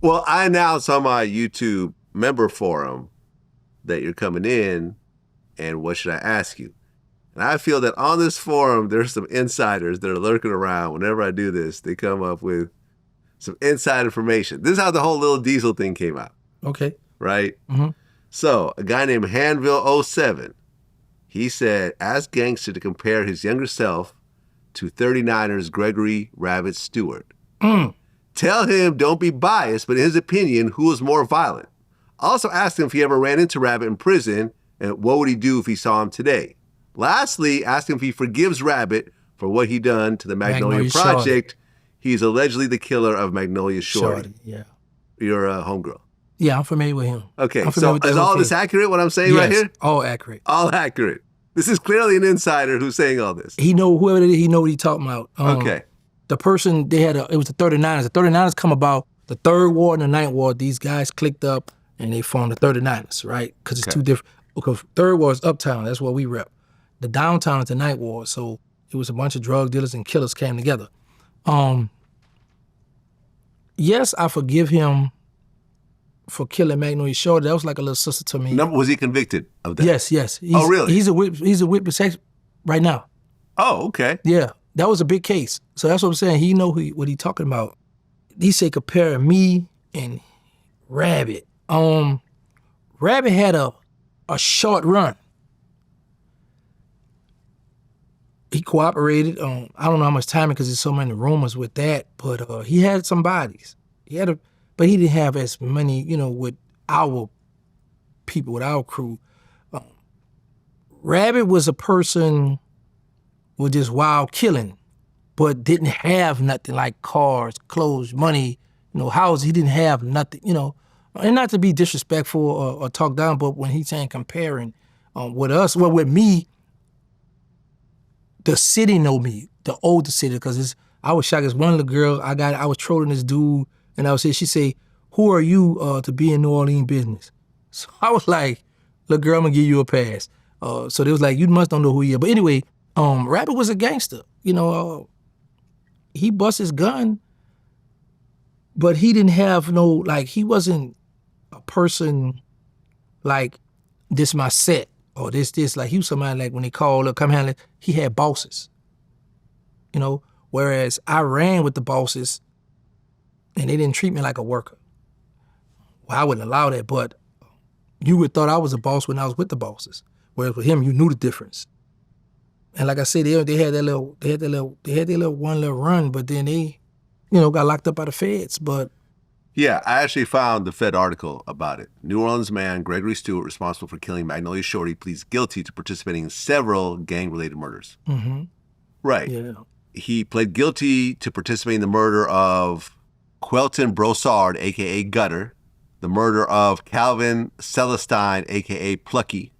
Well, I announced on my YouTube member forum that you're coming in, and what should I ask you? And I feel that on this forum, there's some insiders that are lurking around. Whenever I do this, they come up with some inside information. This is how the whole Lil Diesel thing came out. Okay. Right? Mm-hmm. So, a guy named Hanville07, he said, ask Gangsta to compare his younger self to 39ers Gregory Rabbit Stewart. Tell him don't be biased, but in his opinion, who was more violent? Also ask him if he ever ran into Rabbit in prison, and what would he do if he saw him today? Lastly, ask him if he forgives Rabbit for what he done to the Magnolia Project. Shorty. He's allegedly the killer of Magnolia Shorty. Yeah. You're a homegirl. Yeah, I'm familiar with him. Okay, so is all this accurate, what I'm saying right here? All accurate. All accurate. This is clearly an insider who's saying all this. He know whoever it is, he know what he's talking about. Okay. The person, it was the 39ers. The 39ers come about the 3rd Ward and the 9th Ward. These guys clicked up and they formed the 39ers, right? Because it's two different, because 3rd Ward is uptown, that's what we rep. The downtown is the 9th Ward, so it was a bunch of drug dealers and killers came together. Yes, I forgive him for killing Magnolia Shorty. That was like a little sister to me. Was he convicted of that? Yes. Oh, really? He's a witness right now. Oh, okay. Yeah, that was a big case. So that's what I'm saying. He know what he talking about. He said comparing me and Rabbit. Rabbit had a short run. He cooperated. I don't know how much time because there's so many rumors with that, but he had some bodies. But he didn't have as many, with our people, with our crew. Rabbit was a person with just wild killing, but didn't have nothing like cars, clothes, money, houses. He didn't have nothing, And not to be disrespectful or talk down, but when he's saying comparing with us, well, with me, the city know me, the older city, because I was shocked. As one little girl, I was trolling this dude, and I was saying, she say, who are you to be in New Orleans business? So I was like, look, girl, I'm gonna give you a pass. So they was like, you must don't know who he is. But anyway, Rabbit was a gangster. He bust his gun, but he didn't have he wasn't a person like, this my set, or this. Like, he was somebody like when they called up, come handle it, he had bosses. Whereas I ran with the bosses and they didn't treat me like a worker. Well, I wouldn't allow that, but you would thought I was a boss when I was with the bosses. Whereas with him, you knew the difference. And like I said, they had their little one little run, but then they, got locked up by the feds. But yeah, I actually found the Fed article about it. New Orleans man Gregory Stewart, responsible for killing Magnolia Shorty, pleads guilty to participating in several gang-related murders. Mm-hmm. Right. Yeah. He pled guilty to participating in the murder of Quelton Brossard, a.k.a. Gutter, the murder of Calvin Celestine, a.k.a. Plucky,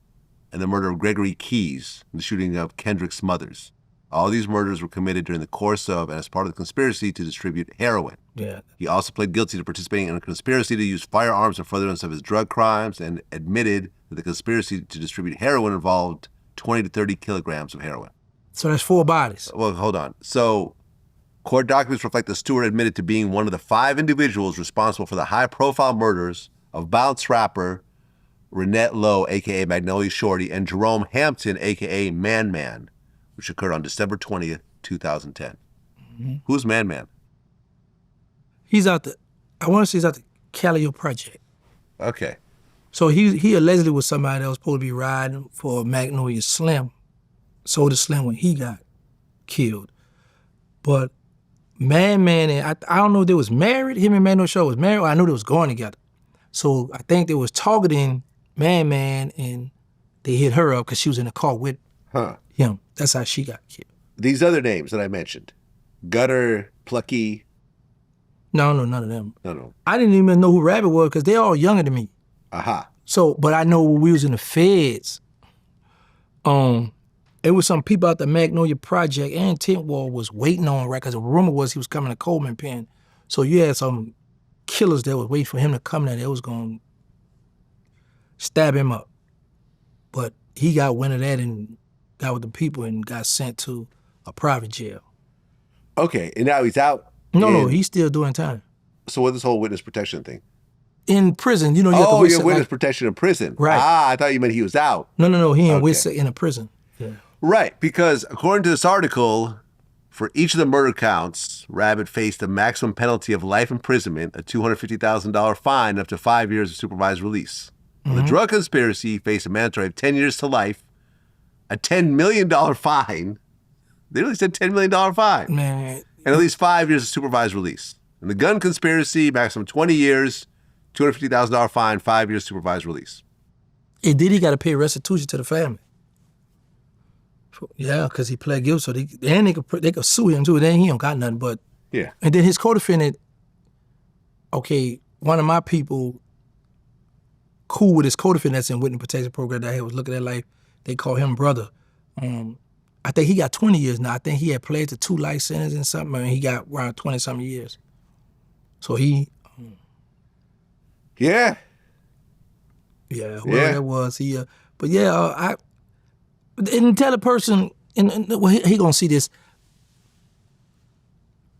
and the murder of Gregory Keys, the shooting of Kendrick's mothers. All these murders were committed during the course of and as part of the conspiracy to distribute heroin. Yeah. He also pled guilty to participating in a conspiracy to use firearms in furtherance of his drug crimes and admitted that the conspiracy to distribute heroin involved 20 to 30 kilograms of heroin. So that's 4 bodies. Well, hold on. So court documents reflect that Stewart admitted to being one of the 5 individuals responsible for the high-profile murders of bounce rapper Renette Lowe, a.k.a. Magnolia Shorty, and Jerome Hampton, a.k.a. Man Man, which occurred on December 20th, 2010. Mm-hmm. Who's Man Man? He's out I want to say he's out the Calio Project. Okay. So he allegedly was somebody that was supposed to be riding for Magnolia Slim, Soda Slim, when he got killed. But Man Man, and I don't know if they was married, him and Magnolia Shorty was married, or I knew they was going together. So I think they was targeting Man Man, and they hit her up because she was in the car with him. That's how she got killed. These other names that I mentioned, Gutter, Plucky. No, none of them. No. I didn't even know who Rabbit was because they all younger than me. Aha. So, but I know when we was in the feds, it was some people out the Magnolia Project and Tent Wall was waiting on Rabbit because the rumor was he was coming to Coleman Pen. So you had some killers that was waiting for him to come there. They was going to stab him up. But he got wind of that and got with the people and got sent to a private jail. Okay, and now he's out? No, he's still doing time. So what this whole witness protection thing? In prison, you know, you have to Oh, witness, yeah, witness like, protection in prison. Right. Ah, I thought you meant he was out. No, he ain't Okay. witness in a prison. Yeah. Right, because according to this article, for each of the murder counts, Rabbit faced a maximum penalty of life imprisonment, a $250,000 fine, and up to 5 years of supervised release. For the drug conspiracy, he faced a mandatory of 10 years to life, a $10 million fine. They really said $10 million fine. Man. And at least 5 years of supervised release. And the gun conspiracy, maximum 20 years, $250,000 fine, 5 years supervised release. And then he got to pay restitution to the family. Yeah, because he pled guilty, so they could sue him too. Then he don't got nothing, but Yeah. and then his co-defendant. Okay, one of my people, cool with his co-defendant that's in witness protection program that I was looking at life. They call him brother. I think he got 20 years now. I think he had pled to 2 life sentences and something, and he got around 20-something years. So he. Yeah. Yeah, whoever that was, he. But yeah, I. And tell a person, and well, he gonna see this.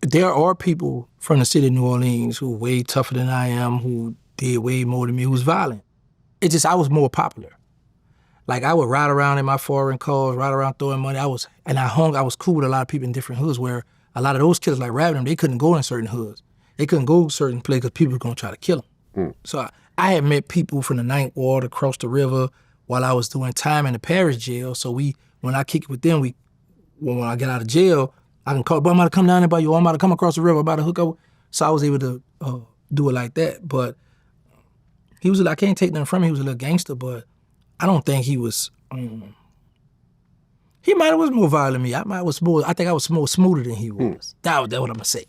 There are people from the city of New Orleans who are way tougher than I am, who did way more than me, who was violent. It's just I was more popular. Like I would ride around in my foreign cars, ride around throwing money. I was cool with a lot of people in different hoods where a lot of those killers like Rabbit, they couldn't go in certain hoods. They couldn't go certain places because people were gonna try to kill them. So I had met people from the Ninth Ward across the river while I was doing time in the parish jail. So when I kick it with them, when I get out of jail, I can call, but I'm about to come down there by you, I'm about to come across the river, I'm about to hook up. So I was able to do it like that. But I can't take nothing from him, he was a little gangster, but I don't think he was, he might have was more violent than me. I think I was more smoother than he was. That's what I'm gonna say.